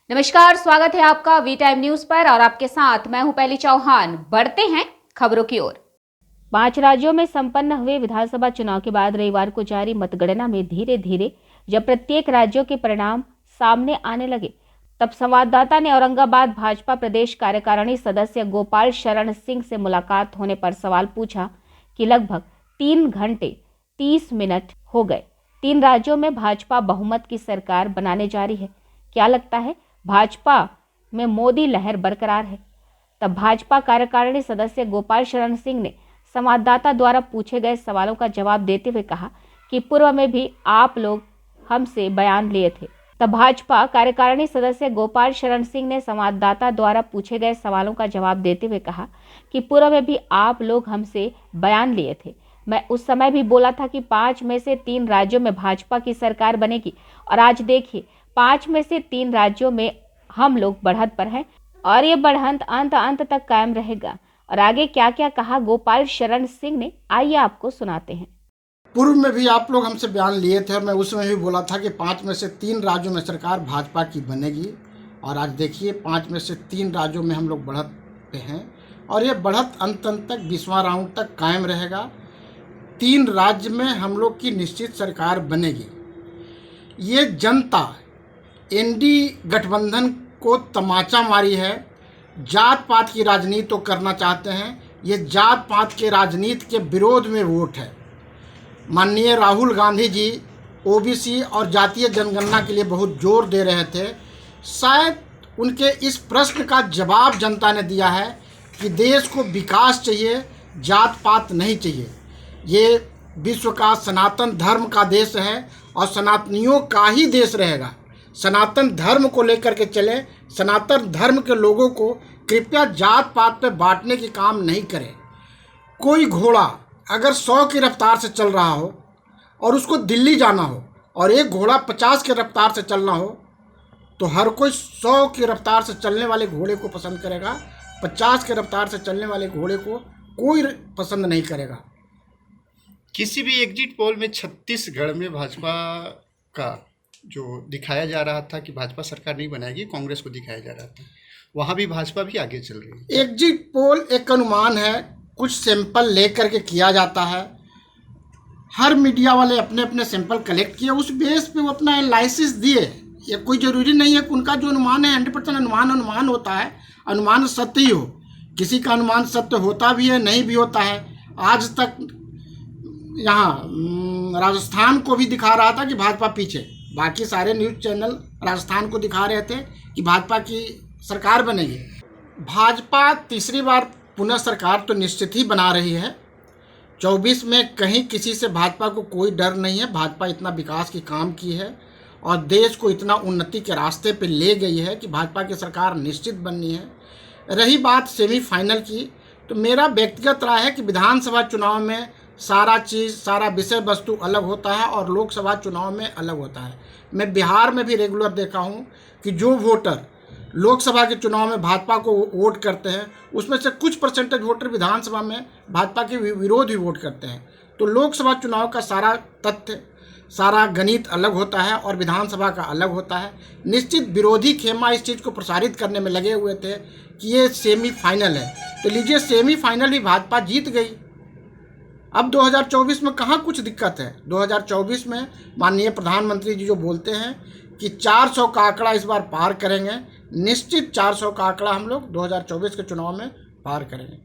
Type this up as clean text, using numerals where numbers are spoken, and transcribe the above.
नमस्कार, स्वागत है आपका वी टाइम न्यूज पर और आपके साथ मैं हूं पहली चौहान। बढ़ते हैं खबरों की ओर। 5 राज्यों में संपन्न हुए विधानसभा चुनाव के बाद रविवार को जारी मतगणना में धीरे धीरे जब प्रत्येक राज्यों के परिणाम सामने आने लगे, तब संवाददाता ने औरंगाबाद भाजपा प्रदेश कार्यकारिणी सदस्य गोपाल शरण सिंह से मुलाकात होने पर सवाल पूछा कि लगभग 3 घंटे 30 मिनट हो गए, 3 राज्यों में भाजपा बहुमत की सरकार बनाने जा रही है, क्या लगता है भाजपा में मोदी लहर बरकरार है? तब भाजपा कार्यकारिणी सदस्य गोपाल शरण सिंह ने संवाददाता द्वारा पूछे गए सवालों का जवाब देते हुए कहा कि पूर्व में भी आप लोग हमसे बयान लिए थे। तब भाजपा कार्यकारिणी सदस्य गोपाल शरण सिंह ने संवाददाता द्वारा पूछे गए सवालों का जवाब देते हुए कहा कि पूर्व में भी आप लोग हमसे बयान लिए थे। मैं उस समय भी बोला था कि 5 में से 3 राज्यों में भाजपा की सरकार बनेगी और आज देखिए 5 में से 3 राज्यों में हम लोग बढ़त पर हैं और ये बढ़त अंत तक कायम रहेगा। और आगे क्या क्या कहा गोपाल शरण सिंह ने, आइए आपको सुनाते हैं। पूर्व में भी आप लोग हमसे बयान लिए थे और मैं उस समय भी बोला था कि 5 में से 3 राज्यों में सरकार भाजपा की बनेगी और आज देखिए 5 में से 3 राज्यों में हम लोग बढ़त पे हैं और ये बढ़त अंत तक 20वां राउंड तक कायम रहेगा। 3 राज्य में हम लोग की निश्चित सरकार बनेगी। ये जनता एनडीए गठबंधन को तमाचा मारी है, जात पात की राजनीति तो करना चाहते हैं, ये जात पात के राजनीति के विरोध में वोट है। माननीय राहुल गांधी जी ओबीसी और जातीय जनगणना के लिए बहुत जोर दे रहे थे। शायद उनके इस प्रश्न का जवाब जनता ने दिया है कि देश को विकास चाहिए, जात पात नहीं चाहिए। ये विश्व का सनातन धर्म का देश है और सनातनियों का ही देश रहेगा। सनातन धर्म को लेकर के चले, सनातन धर्म के लोगों को कृपया जात पात पे बांटने की काम नहीं करें। कोई घोड़ा अगर 100 की रफ्तार से चल रहा हो और उसको दिल्ली जाना हो और एक घोड़ा 50 की रफ्तार से चलना हो तो हर कोई 100 की रफ्तार से चलने वाले घोड़े को पसंद करेगा, 50 की रफ्तार से चलने वाले घोड़े को कोई पसंद नहीं करेगा। किसी भी एग्जिट पोल में छत्तीसगढ़ में भाजपा का जो दिखाया जा रहा था कि भाजपा सरकार नहीं बनाएगी, कांग्रेस को दिखाया जा रहा था, वहाँ भी भाजपा भी आगे चल रही है। एग्जिट पोल एक अनुमान है, कुछ सैंपल लेकर के किया जाता है। हर मीडिया वाले अपने अपने सैंपल कलेक्ट किए, उस बेस पे वो अपना एनालिसिस दिए। ये कोई ज़रूरी नहीं है कि उनका जो अनुमान है 100% अनुमान होता है, अनुमान सत्य ही हो। किसी का अनुमान सत्य होता भी है, नहीं भी होता है। आज तक यहाँ राजस्थान को भी दिखा रहा था कि भाजपा पीछे, बाकी सारे न्यूज़ चैनल राजस्थान को दिखा रहे थे कि भाजपा की सरकार बनेगी। भाजपा तीसरी बार पुनः सरकार तो निश्चित ही बना रही है। 24 में कहीं किसी से भाजपा को कोई डर नहीं है। भाजपा इतना विकास की काम की है और देश को इतना उन्नति के रास्ते पे ले गई है कि भाजपा की सरकार निश्चित बननी है। रही बात सेमीफाइनल की, तो मेरा व्यक्तिगत राय है कि विधानसभा चुनाव में सारा चीज़, सारा विषय वस्तु अलग होता है और लोकसभा चुनाव में अलग होता है। मैं बिहार में भी रेगुलर देखा हूँ कि जो वोटर लोकसभा के चुनाव में भाजपा को वोट करते हैं, उसमें से कुछ परसेंटेज वोटर विधानसभा में भाजपा के विरोध ही वोट करते हैं। तो लोकसभा चुनाव का सारा तथ्य, सारा गणित अलग होता है और विधानसभा का अलग होता है। निश्चित विरोधी खेमा इस चीज़ को प्रसारित करने में लगे हुए थे कि ये सेमीफाइनल है, तो लीजिए सेमीफाइनल भी भाजपा जीत गई। अब 2024 में कहाँ कुछ दिक्कत है। 2024 में माननीय प्रधानमंत्री जी जो बोलते हैं कि 400 का आंकड़ा इस बार पार करेंगे, निश्चित 400 का आंकड़ा हम लोग 2024 के चुनाव में पार करेंगे।